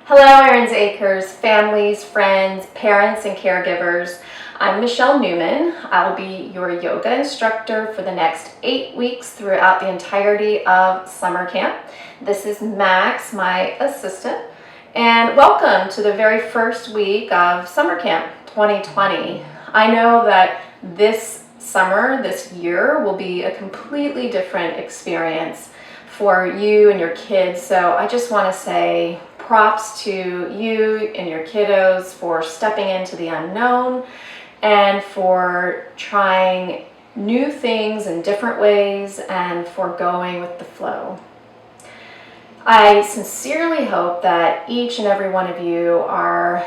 Hello, Aaron's Acres, families, friends, parents, and caregivers. I'm Michelle Newman. I'll be your yoga instructor for the next 8 weeks throughout the entirety of summer camp. This is Max, my assistant, and welcome to the very first week of summer camp 2020. I know that this summer, this year, will be a completely different experience for you and your kids, so I just want to say props to you and your kiddos for stepping into the unknown and for trying new things in different ways and for going with the flow. I sincerely hope that each and every one of you are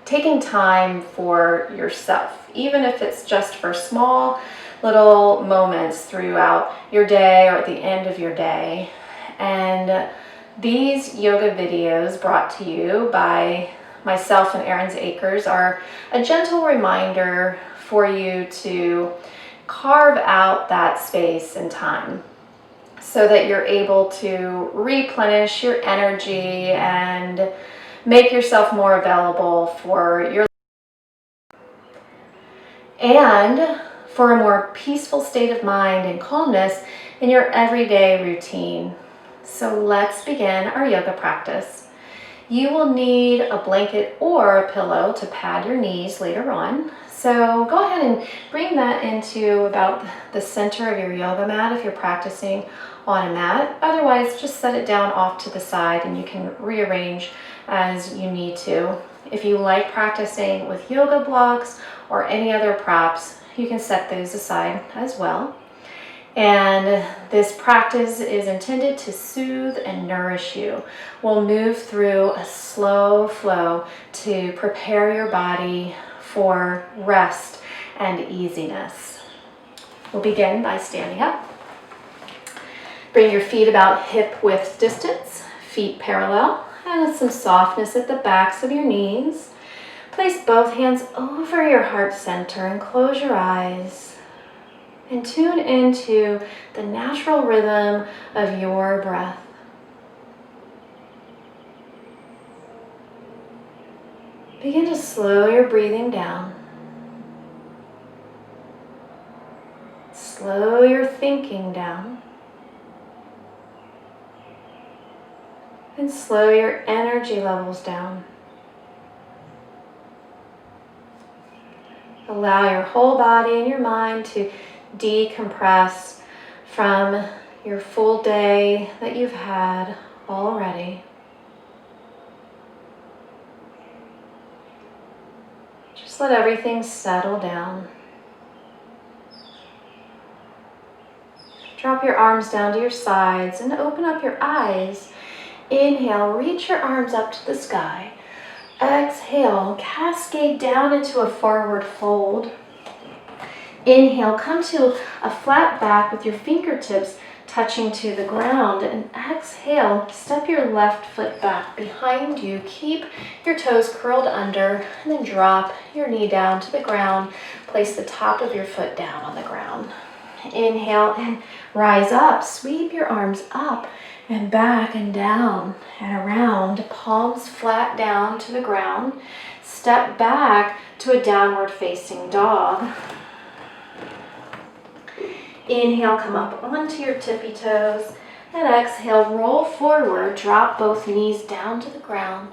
taking time for yourself, even if it's just for small little moments throughout your day or at the end of your day. And these yoga videos brought to you by myself and Aaron's Acres are a gentle reminder for you to carve out that space and time so that you're able to replenish your energy and make yourself more available for your and for a more peaceful state of mind and calmness in your everyday routine. So let's begin our yoga practice. You will need a blanket or a pillow to pad your knees later on. So go ahead and bring that into about the center of your yoga mat if you're practicing on a mat. Otherwise, just set it down off to the side and you can rearrange as you need to. If you like practicing with yoga blocks or any other props, you can set those aside as well. And this practice is intended to soothe and nourish you. We'll move through a slow flow to prepare your body for rest and easiness. We'll begin by standing up. Bring your feet about hip width distance, feet parallel, and with some softness at the backs of your knees. Place both hands over your heart center and close your eyes. And tune into the natural rhythm of your breath. Begin to slow your breathing down. Slow your thinking down. And slow your energy levels down. Allow your whole body and your mind to decompress from your full day that you've had already. Just let everything settle down. Drop your arms down to your sides and open up your eyes. Inhale, reach your arms up to the sky. Exhale, cascade down into a forward fold. Inhale, come to a flat back with your fingertips touching to the ground. And exhale, step your left foot back behind you. Keep your toes curled under and then drop your knee down to the ground. Place the top of your foot down on the ground. Inhale and rise up. Sweep your arms up and back and down and around. Palms flat down to the ground. Step back to a downward facing dog. Inhale, come up onto your tippy toes, and exhale, roll forward, drop both knees down to the ground.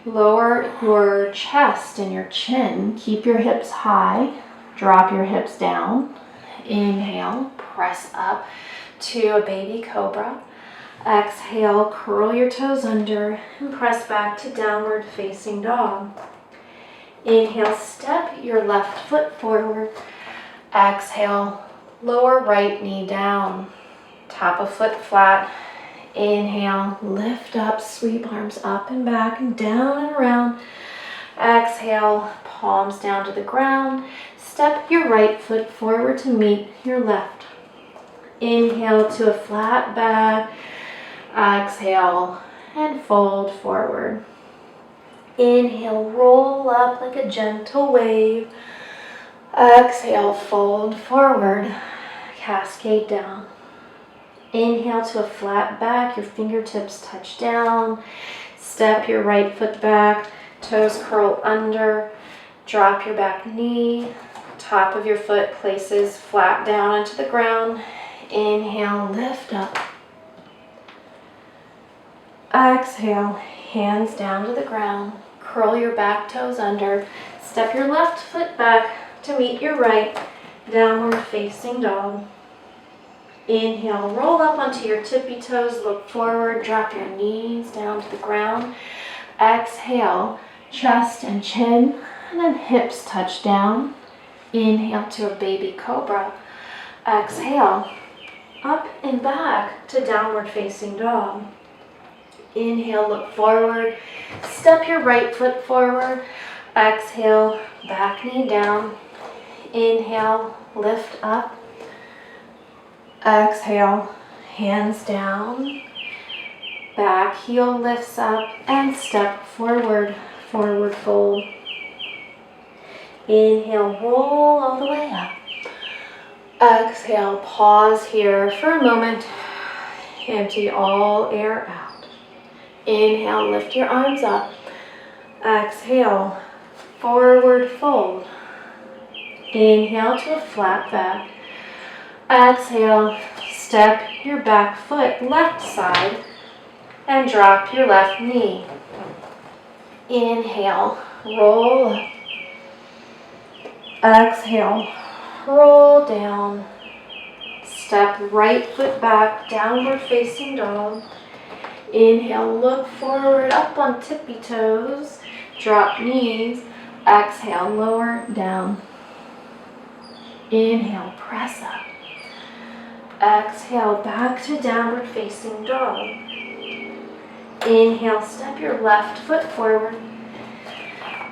Lower your chest and your chin, keep your hips high, drop your hips down. Inhale, press up to a baby cobra. Exhale, curl your toes under and press back to downward facing dog. Inhale, step your left foot forward. Exhale, lower right knee down, top of foot flat. Inhale, lift up, sweep arms up and back and down and around. Exhale, palms down to the ground. Step your right foot forward to meet your left. Inhale to a flat back. Exhale and fold forward. Inhale, roll up like a gentle wave. Exhale, fold forward, cascade down. Inhale to a flat back, your fingertips touch down. Step your right foot back, toes curl under, drop your back knee, top of your foot places flat down onto the ground. Inhale, lift up. Exhale, hands down to the ground. Curl your back toes under. Step your left foot back to meet your right. Downward facing dog. Inhale, roll up onto your tippy toes, look forward, drop your knees down to the ground. Exhale, chest and chin, and then hips touch down. Inhale to a baby cobra. Exhale, up and back to downward facing dog. Inhale, look forward, step your right foot forward. Exhale, back knee down. Inhale, lift up. Exhale, hands down. Back heel lifts up and step forward, forward fold. Inhale, roll all the way up. Exhale, pause here for a moment. Empty all air out. Inhale, lift your arms up. Exhale, forward fold. Inhale to a flat back. Exhale, step your back foot left side and drop your left knee. Inhale, roll up. Exhale, roll down. Step right foot back, downward facing dog. Inhale, look forward, up on tippy toes. Drop knees. Exhale, lower down. Inhale, press up. Exhale, back to downward facing dog. Inhale, step your left foot forward.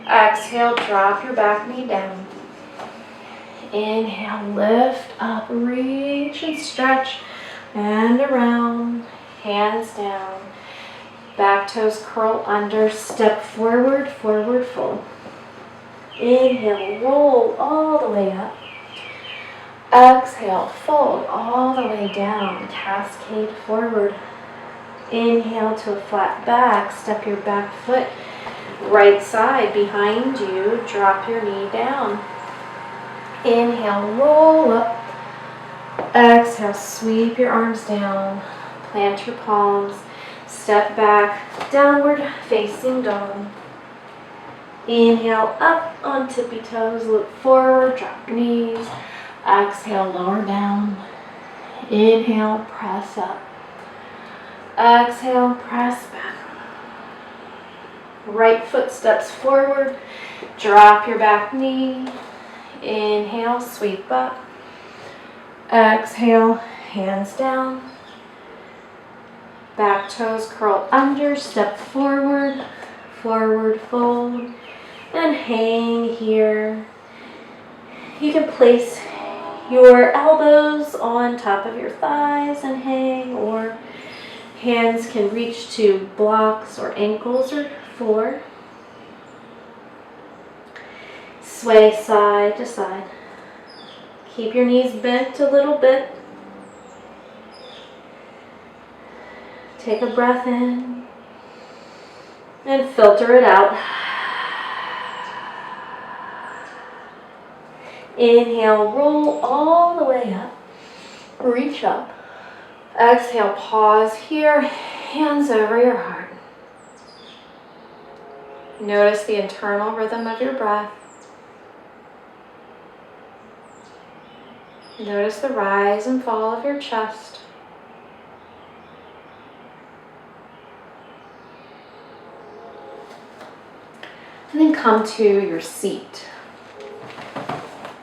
Exhale, drop your back knee down. Inhale, lift up, reach and stretch, and around, hands down. Back toes curl under, step forward, forward fold. Inhale, roll all the way up. Exhale, fold all the way down, cascade forward. Inhale to a flat back, step your back foot right side behind you, drop your knee down. Inhale, roll up. Exhale, sweep your arms down, plant your palms, step back, downward facing dog. Inhale, up on tippy toes, look forward, drop knees. Exhale, lower down. Inhale, press up. Exhale, press back. Right foot steps forward. Drop your back knee. Inhale, sweep up. Exhale, hands down. Back toes curl under, step forward, forward fold, and hang here. You can place your elbows on top of your thighs and hang, or hands can reach to blocks or ankles or floor. Sway side to side. Keep your knees bent a little bit. Take a breath in and filter it out. Inhale, roll all the way up. Reach up. Exhale, pause here. Hands over your heart. Notice the internal rhythm of your breath. Notice the rise and fall of your chest. And then come to your seat.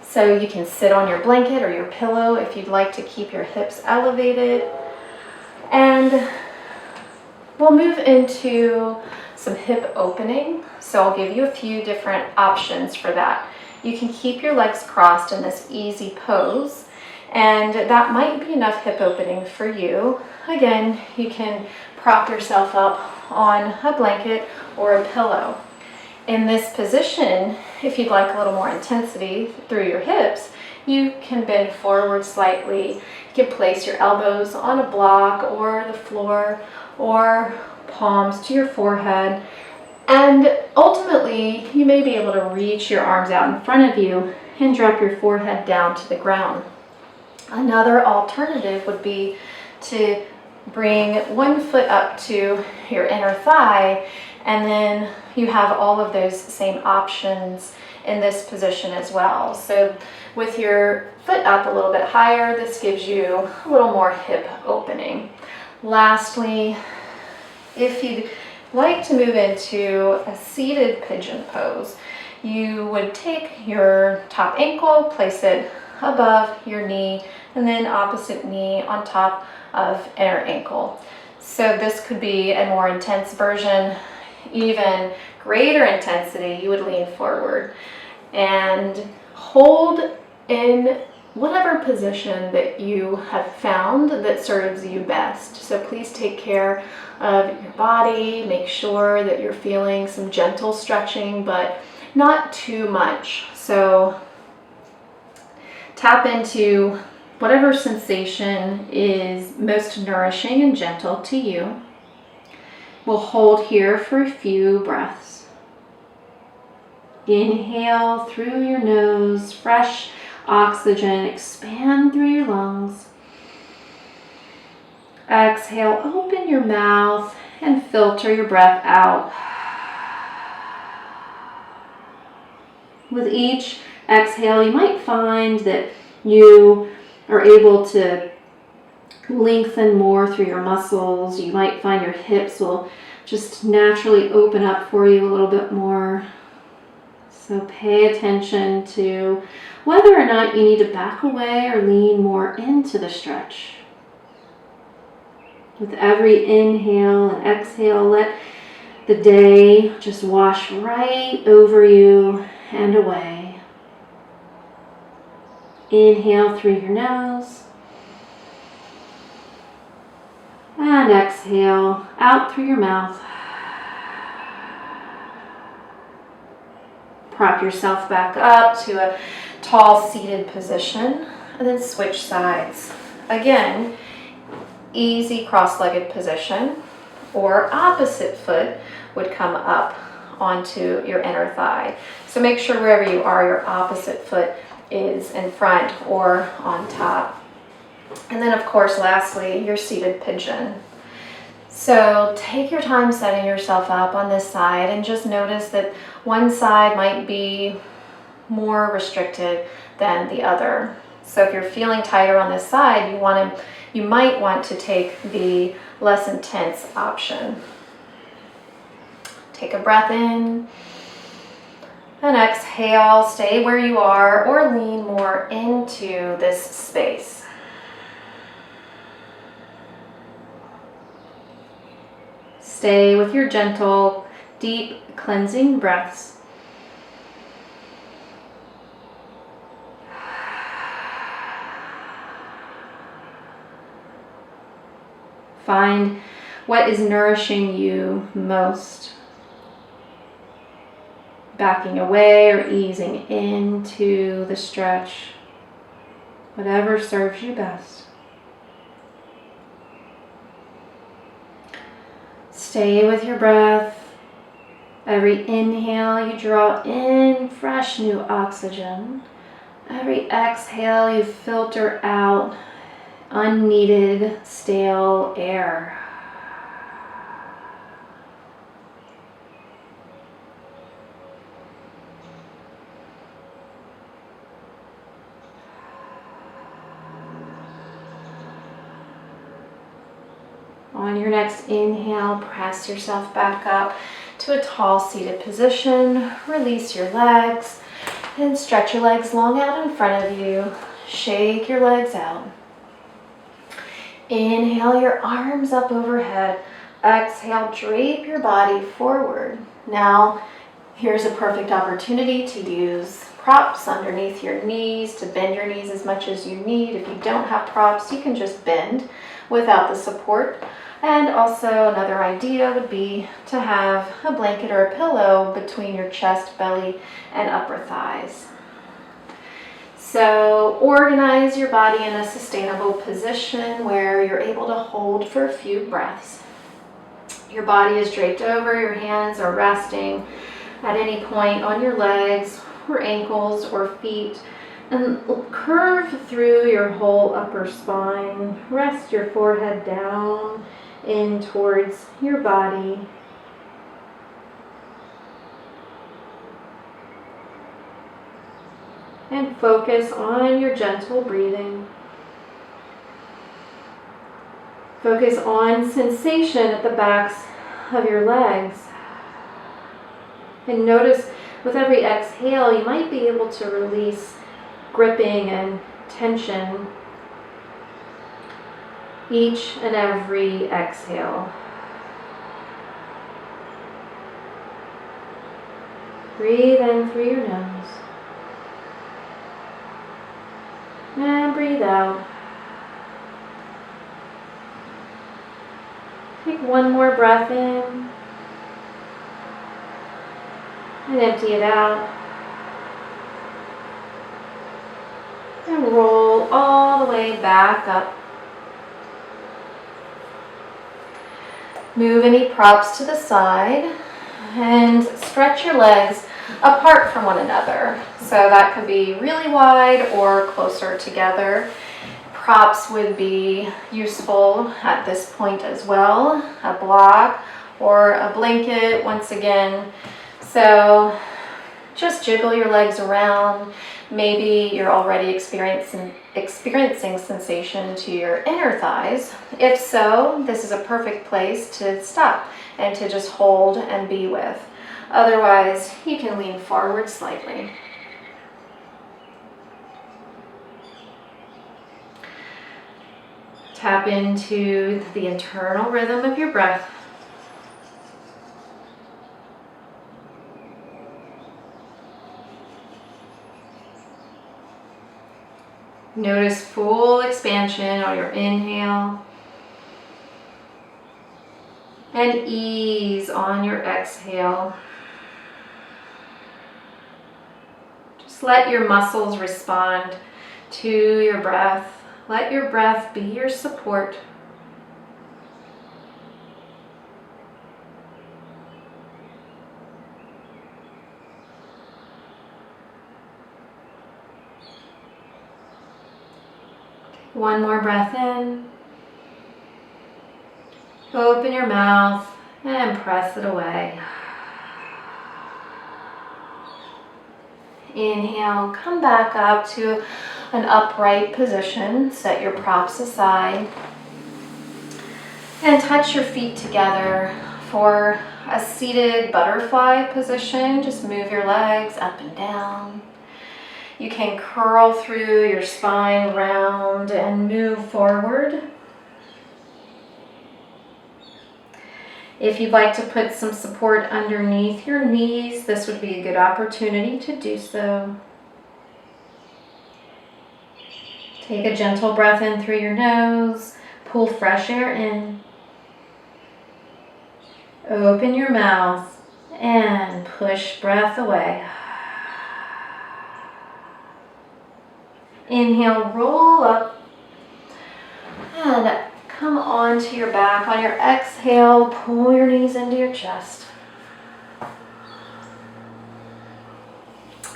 So you can sit on your blanket or your pillow if you'd like to keep your hips elevated. And we'll move into some hip opening. So I'll give you a few different options for that. You can keep your legs crossed in this easy pose, and that might be enough hip opening for you. Again, you can prop yourself up on a blanket or a pillow. In this position, if you'd like a little more intensity through your hips, you can bend forward slightly. You can place your elbows on a block or the floor, or palms to your forehead. And ultimately, you may be able to reach your arms out in front of you and drop your forehead down to the ground. Another alternative would be to bring one foot up to your inner thigh, and then you have all of those same options in this position as well. So with your foot up a little bit higher, this gives you a little more hip opening. Lastly, if you'd like to move into a seated pigeon pose, you would take your top ankle, place it above your knee, and then opposite knee on top of inner ankle. So this could be a more intense version. Even greater intensity, you would lean forward and hold in whatever position that you have found that serves you best. So please take care of your body. Make sure that you're feeling some gentle stretching, but not too much. So tap into whatever sensation is most nourishing and gentle to you. We'll hold here for a few breaths. Inhale through your nose, fresh oxygen, expand through your lungs. Exhale, open your mouth and filter your breath out. With each exhale, you might find that you are able to lengthen more through your muscles. You might find your hips will just naturally open up for you a little bit more. So pay attention to whether or not you need to back away or lean more into the stretch. With every inhale and exhale, let the day just wash right over you and away. Inhale through your nose. And exhale out through your mouth. Prop yourself back up to a tall seated position and then switch sides. Again, easy cross-legged position, or opposite foot would come up onto your inner thigh. So make sure wherever you are, your opposite foot is in front or on top. And then of course, lastly, your seated pigeon. So take your time setting yourself up on this side and just notice that one side might be more restricted than the other. So if you're feeling tighter on this side, you might want to take the less intense option. Take a breath in and exhale. Stay where you are or lean more into this space. Stay with your gentle, deep, cleansing breaths. Find what is nourishing you most. Backing away or easing into the stretch. Whatever serves you best. Stay with your breath. Every inhale you draw in fresh new oxygen. Every exhale you filter out unneeded, stale air. On your next inhale, press yourself back up to a tall seated position. Release your legs and stretch your legs long out in front of you. Shake your legs out. Inhale your arms up overhead. Exhale, drape your body forward. Now, here's a perfect opportunity to use props underneath your knees, to bend your knees as much as you need. If you don't have props, you can just bend without the support. And also another idea would be to have a blanket or a pillow between your chest, belly, and upper thighs. So organize your body in a sustainable position where you're able to hold for a few breaths. Your body is draped over, your hands are resting at any point on your legs or ankles or feet, and curve through your whole upper spine. Rest your forehead down in towards your body. And focus on your gentle breathing. Focus on sensation at the backs of your legs. And notice with every exhale, you might be able to release gripping and tension each and every exhale. Breathe in through your nose. And breathe out. Take one more breath in. And empty it out. And roll all the way back up. Move any props to the side and stretch your legs apart from one another. So that could be really wide or closer together. Props would be useful at this point as well. A block or a blanket once again. So just jiggle your legs around. Maybe you're already experiencing sensation to your inner thighs. If so, this is a perfect place to stop and to just hold and be with. Otherwise, you can lean forward slightly. Tap into the internal rhythm of your breath. Notice full expansion on your inhale and ease on your exhale. Just let your muscles respond to your breath. Let your breath be your support. One more breath in. Open your mouth and press it away. Inhale, come back up to an upright position. Set your props aside. And touch your feet together for a seated butterfly position. Just move your legs up and down. You can curl through your spine round and move forward. If you'd like to put some support underneath your knees, this would be a good opportunity to do so. Take a gentle breath in through your nose. Pull fresh air in. Open your mouth and push breath away. Inhale, roll up and come onto your back. On your exhale, pull your knees into your chest.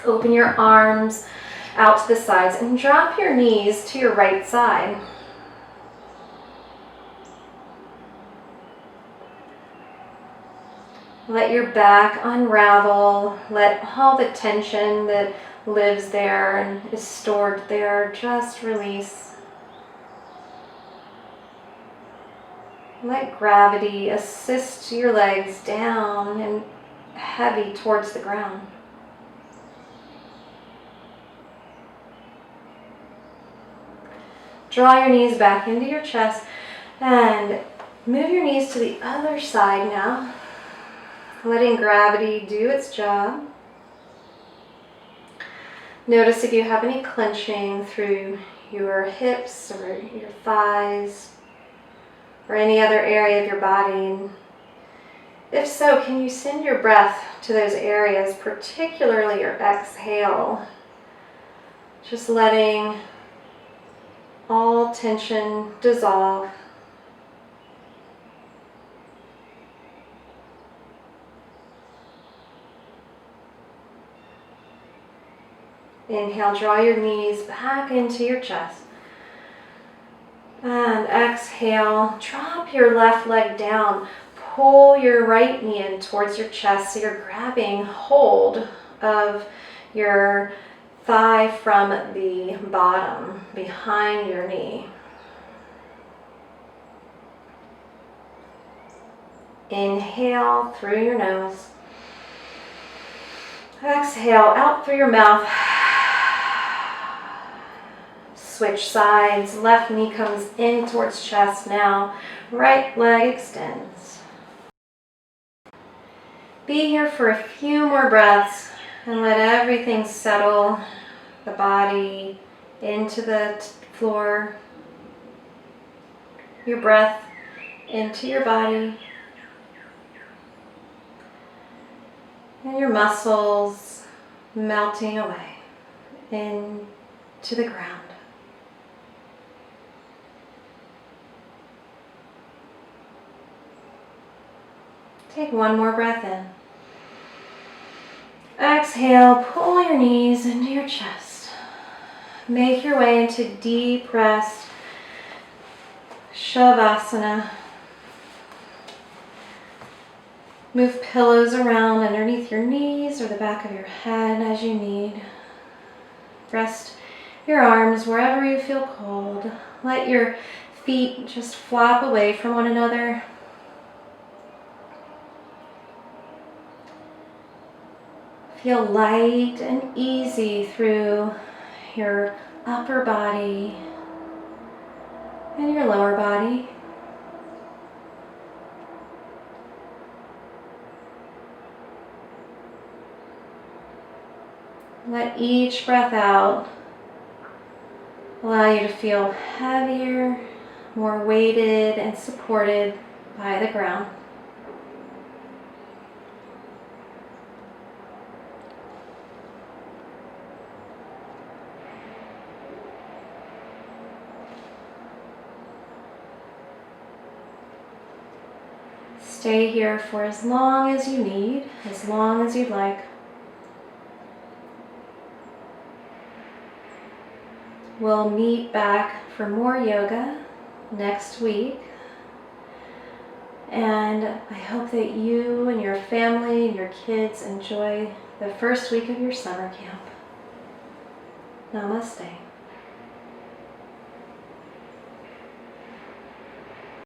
Open your arms out to the sides and drop your knees to your right side. Let your back unravel. Let all the tension that lives there and is stored there just release. Let gravity assist your legs down and heavy towards the ground. Draw your knees back into your chest and move your knees to the other side now, letting gravity do its job. Notice if you have any clenching through your hips or your thighs or any other area of your body. If so, can you send your breath to those areas, particularly your exhale? Just letting all tension dissolve. Inhale, draw your knees back into your chest. And exhale, drop your left leg down. Pull your right knee in towards your chest so you're grabbing hold of your thigh from the bottom behind your knee. Inhale through your nose. Exhale out through your mouth. Switch sides. Left knee comes in towards chest now. Right leg extends. Be here for a few more breaths and let everything settle. The body into the floor. Your breath into your body. And your muscles melting away into the ground. Take one more breath in. Exhale, pull your knees into your chest. Make your way into deep rest, Shavasana. Move pillows around underneath your knees or the back of your head as you need. Rest your arms wherever you feel cold. Let your feet just flop away from one another. Feel light and easy through your upper body and your lower body. Let each breath out allow you to feel heavier, more weighted and supported by the ground. Stay here for as long as you need, as long as you'd like. We'll meet back for more yoga next week. And I hope that you and your family and your kids enjoy the first week of your summer camp. Namaste.